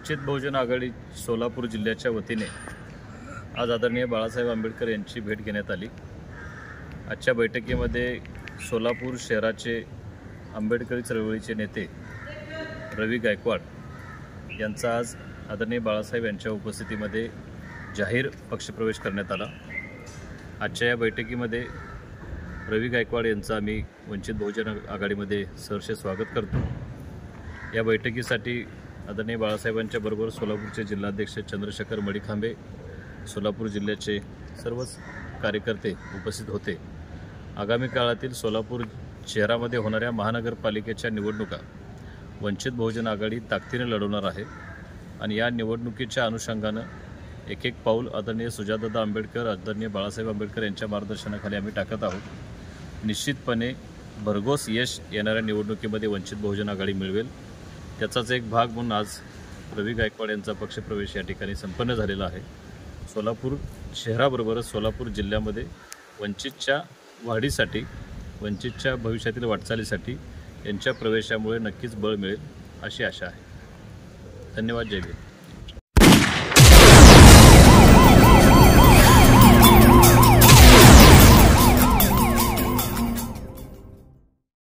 वंचित बहुजन आघाडी सोलापूर जिल्ह्याच्या वतीने आज आदरणीय बाळासाहेब आंबेडकर यांची भेट घेण्यात आली। आजच्या बैठकीमध्ये सोलापूर शहराचे आंबेडकरी चळवळीचे नेते रवी गायकवाड यांचा आज आदरणीय बाळासाहेब यांच्या उपस्थितीमध्ये जाहीर पक्षप्रवेश करण्यात आला। आजच्या या बैठकीमध्ये रवी गायकवाड यांचा आम्ही वंचित बहुजन आघाडीमध्ये सहर्ष स्वागत करतो। या बैठकीसाठी आदरणीय बाळासाहेबांच्या बरोबर सोलापूरचे जिल्हाध्यक्ष चंद्रशेखर मडीखांबे, सोलापूर जिल्ह्याचे सर्वच कार्यकर्ते उपस्थित होते। आगामी काळातील सोलापूर शहरामध्ये होणाऱ्या महानगरपालिकेच्या निवडणुका वंचित बहुजन आघाडी ताकदीने लढवणार आहे आणि या निवडणुकीच्या अनुषंगाने एक एक पाऊल आदरणीय सुजातदादा आंबेडकर, आदरणीय बाळासाहेब आंबेडकर यांच्या मार्गदर्शनाखाली आम्ही टाकत आहोत। निश्चितपणे भरघोस यश येणाऱ्या निवडणुकीमध्ये वंचित बहुजन आघाडी मिळवेल। त्याचाच एक भाग म्हणून आज रवी गायकवाड यांचा पक्षप्रवेश या ठिकाणी संपन्न झालेला आहे। सोलापूर शहराबरोबरच सोलापूर जिल्ह्यामध्ये वंचितच्या वाढीसाठी, वंचितच्या भविष्यातील वाटचालीसाठी यांच्या प्रवेशामुळे नक्कीच बळ मिळेल अशी आशा आहे। धन्यवाद। जय भीम।